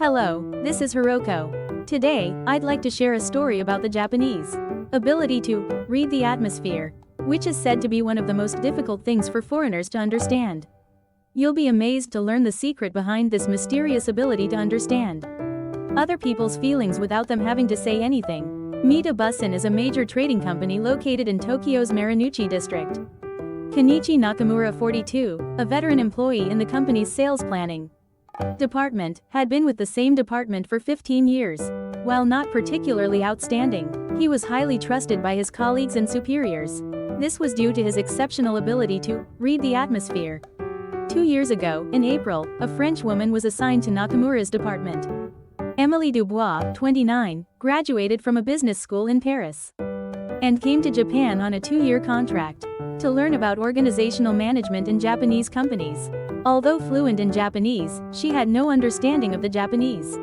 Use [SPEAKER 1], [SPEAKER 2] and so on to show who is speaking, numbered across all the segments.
[SPEAKER 1] Hello, this is Hiroko. Today, I'd like to share a story about the Japanese ability to read the atmosphere, which is said to be one of the most difficult things for foreigners to understand. You'll be amazed to learn the secret behind this mysterious ability to understand other people's feelings without them having to say anything. Mita Bussin is a major trading company located in Tokyo's Marunouchi district. Kenichi Nakamura, 42, a veteran employee in the company's sales planning department, had been with the same department for 15 years. While not particularly outstanding, he was highly trusted by his colleagues and superiors. This was due to his exceptional ability to read the atmosphere. 2 years ago, in April, a French woman was assigned to Nakamura's department. Emily Dubois, 29, graduated from a business school in Paris and came to Japan on a 2-year contract to learn about organizational management in Japanese companies. Although fluent in Japanese, she had no understanding of the Japanese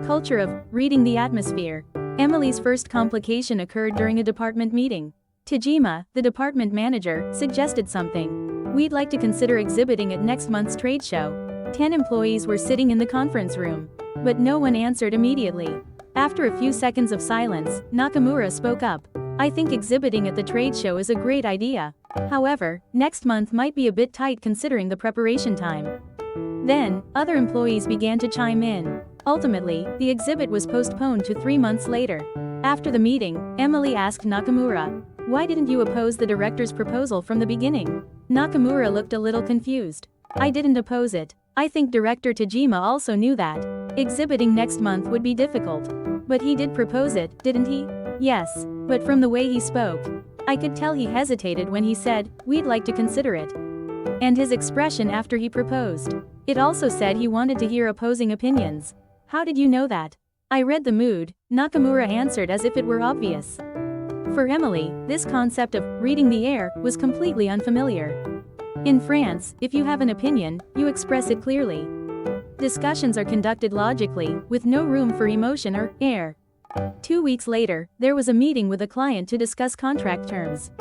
[SPEAKER 1] culture of reading the atmosphere. Emily's first complication occurred during a department meeting. Tajima, the department manager, suggested something. We'd like to consider exhibiting at next month's trade show. 10 employees were sitting in the conference room, but no one answered immediately. After a few seconds of silence, Nakamura spoke up. I think exhibiting at the trade show is a great idea. However, next month might be a bit tight considering the preparation time. Then, other employees began to chime in. Ultimately, the exhibit was postponed to 3 months later. After the meeting, Emily asked Nakamura, "Why didn't you oppose the director's proposal from the beginning?" Nakamura looked a little confused. "I didn't oppose it. I think Director Tajima also knew that exhibiting next month would be difficult. But he did propose it, didn't he?" "Yes. But from the way he spoke, I could tell he hesitated when he said, 'We'd like to consider it.' And his expression after he proposed. It also said he wanted to hear opposing opinions." "How did you know that?" "I read the mood," Nakamura answered as if it were obvious. For Emily, this concept of reading the air was completely unfamiliar. In France, if you have an opinion, you express it clearly. Discussions are conducted logically, with no room for emotion or air. 2 weeks later, there was a meeting with a client to discuss contract terms.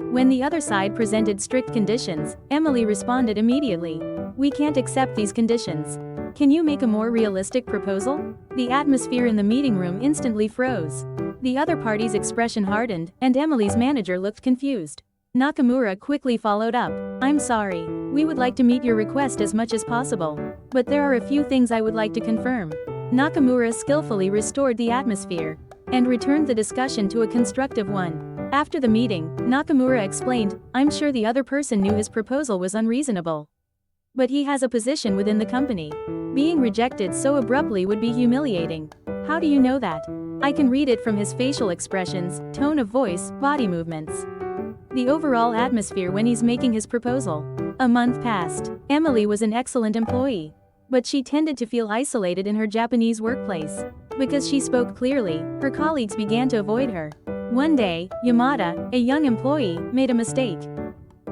[SPEAKER 1] When the other side presented strict conditions, Emily responded immediately. "We can't accept these conditions. Can you make a more realistic proposal?" The atmosphere in the meeting room instantly froze. The other party's expression hardened, and Emily's manager looked confused. Nakamura quickly followed up. "I'm sorry. We would like to meet your request as much as possible. But there are a few things I would like to confirm." Nakamura skillfully restored the atmosphere and returned the discussion to a constructive one. After the meeting, Nakamura explained, "I'm sure the other person knew his proposal was unreasonable. But he has a position within the company. Being rejected so abruptly would be humiliating." "How do you know that?" "I can read it from his facial expressions, tone of voice, body movements. The overall atmosphere when he's making his proposal." A month passed. Emily was an excellent employee. But she tended to feel isolated in her Japanese workplace. Because she spoke clearly, her colleagues began to avoid her. One day, Yamada, a young employee, made a mistake.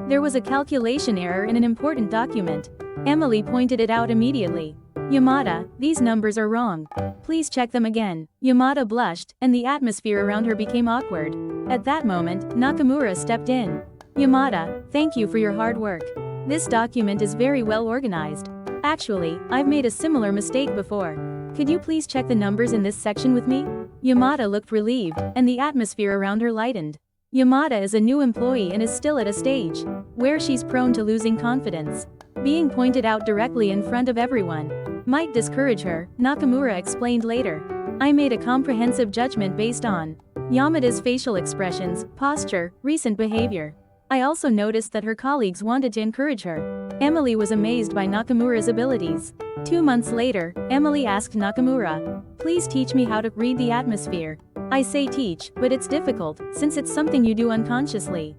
[SPEAKER 1] There was a calculation error in an important document. Emily pointed it out immediately. "Yamada, these numbers are wrong. Please check them again." Yamada blushed, and the atmosphere around her became awkward. At that moment, Nakamura stepped in. "Yamada, thank you for your hard work. This document is very well organized. Actually, I've made a similar mistake before. Could you please check the numbers in this section with me?" Yamada looked relieved, and the atmosphere around her lightened. Yamada is a new employee and is still at a stage where she's prone to losing confidence. Being pointed out directly in front of everyone might discourage her, Nakamura explained later. "I made a comprehensive judgment based on Yamada's facial expressions, posture, recent behavior. I also noticed that her colleagues wanted to encourage her." Emily was amazed by Nakamura's abilities. 2 months later, Emily asked Nakamura, "Please teach me how to read the atmosphere." "I say teach, but it's difficult, since it's something you do unconsciously.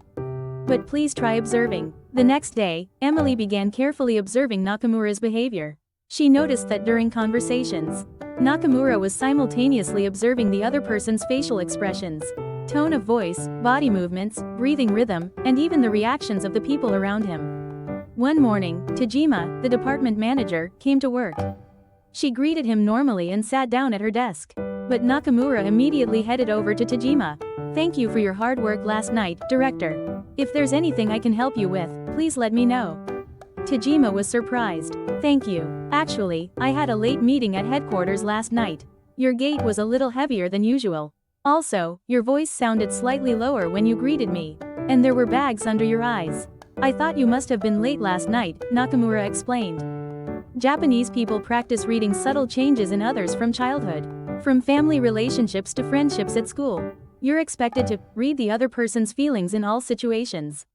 [SPEAKER 1] But please try observing." The next day, Emily began carefully observing Nakamura's behavior. She noticed that during conversations, Nakamura was simultaneously observing the other person's facial expressions, tone of voice, body movements, breathing rhythm, and even the reactions of the people around him. One morning, Tajima, the department manager, came to work. She greeted him normally and sat down at her desk. But Nakamura immediately headed over to Tajima. "Thank you for your hard work last night, Director. If there's anything I can help you with, please let me know." Tajima was surprised. Thank you. Actually, I had a late meeting at headquarters last night. Your gait was a little heavier than usual. Also, your voice sounded slightly lower when you greeted me. And there were bags under your eyes. I thought you must have been late last night, Nakamura explained. Japanese people practice reading subtle changes in others from childhood. From family relationships to friendships at school. You're expected to read the other person's feelings in all situations.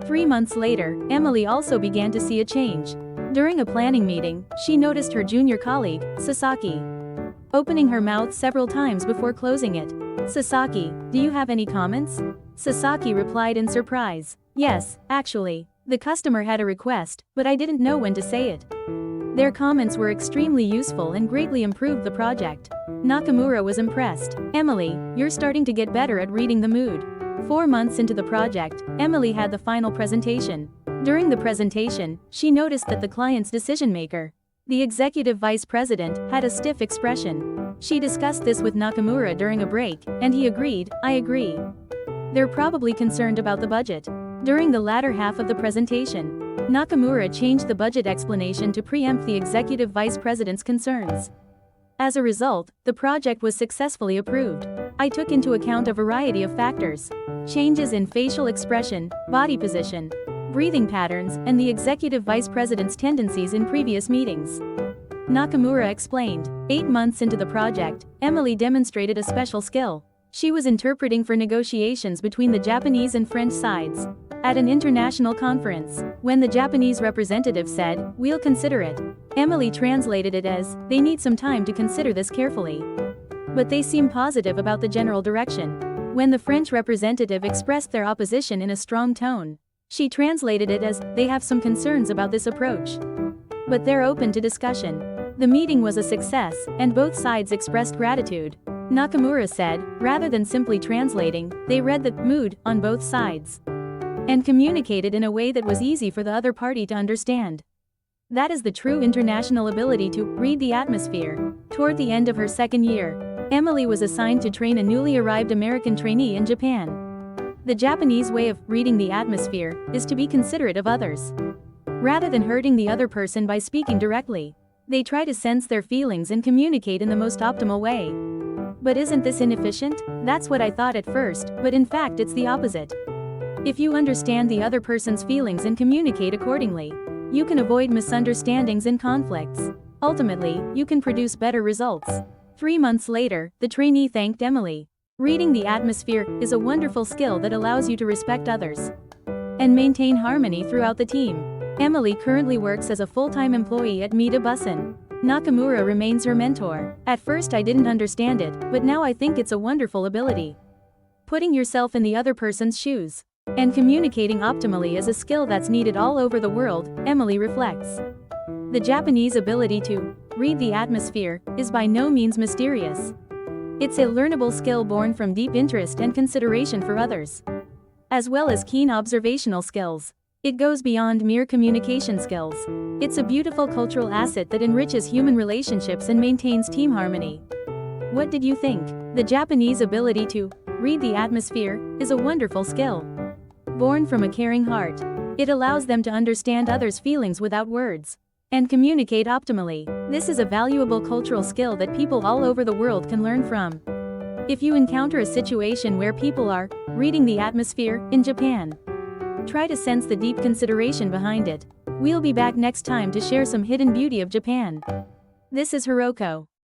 [SPEAKER 1] 3 months later, Emily also began to see a change. During a planning meeting, she noticed her junior colleague, Sasaki, opening her mouth several times before closing it. Sasaki, do you have any comments? Sasaki replied in surprise. Yes, actually. The customer had a request, but I didn't know when to say it. Their comments were extremely useful and greatly improved the project. Nakamura was impressed. Emily, you're starting to get better at reading the mood. 4 months into the project, Emily had the final presentation. During the presentation, she noticed that the client's decision-maker, the executive vice president, had a stiff expression. She discussed this with Nakamura during a break, and he agreed, I agree. They're probably concerned about the budget. During the latter half of the presentation, Nakamura changed the budget explanation to preempt the executive vice president's concerns. As a result, the project was successfully approved. I took into account a variety of factors. Changes in facial expression, body position, breathing patterns, and the executive vice president's tendencies in previous meetings. Nakamura explained. 8 months into the project, Emily demonstrated a special skill. She was interpreting for negotiations between the Japanese and French sides. At an international conference, when the Japanese representative said, "We'll consider it," Emily translated it as, "They need some time to consider this carefully. But they seem positive about the general direction." When the French representative expressed their opposition in a strong tone, she translated it as, "They have some concerns about this approach. But they're open to discussion." The meeting was a success, and both sides expressed gratitude. Nakamura said, rather than simply translating, they read the mood on both sides and communicated in a way that was easy for the other party to understand. That is the true international ability to read the atmosphere. Toward the end of her second year, Emily was assigned to train a newly arrived American trainee in Japan. The Japanese way of reading the atmosphere is to be considerate of others. Rather than hurting the other person by speaking directly, they try to sense their feelings and communicate in the most optimal way. But isn't this inefficient? That's what I thought at first, but in fact it's the opposite. If you understand the other person's feelings and communicate accordingly, you can avoid misunderstandings and conflicts. Ultimately, you can produce better results. 3 months later, the trainee thanked Emily. Reading the atmosphere is a wonderful skill that allows you to respect others and maintain harmony throughout the team. Emily currently works as a full-time employee at Mita Bussen. Nakamura remains her mentor. At first I didn't understand it, but now I think it's a wonderful ability. Putting yourself in the other person's shoes and communicating optimally is a skill that's needed all over the world, Emily reflects. The Japanese ability to read the atmosphere is by no means mysterious. It's a learnable skill born from deep interest and consideration for others, as well as keen observational skills. It goes beyond mere communication skills. It's a beautiful cultural asset that enriches human relationships and maintains team harmony. What did you think? The Japanese ability to read the atmosphere is a wonderful skill. Born from a caring heart, it allows them to understand others' feelings without words and communicate optimally. This is a valuable cultural skill that people all over the world can learn from. If you encounter a situation where people are reading the atmosphere in Japan, try to sense the deep consideration behind it. We'll be back next time to share some hidden beauty of Japan. This is Hiroko.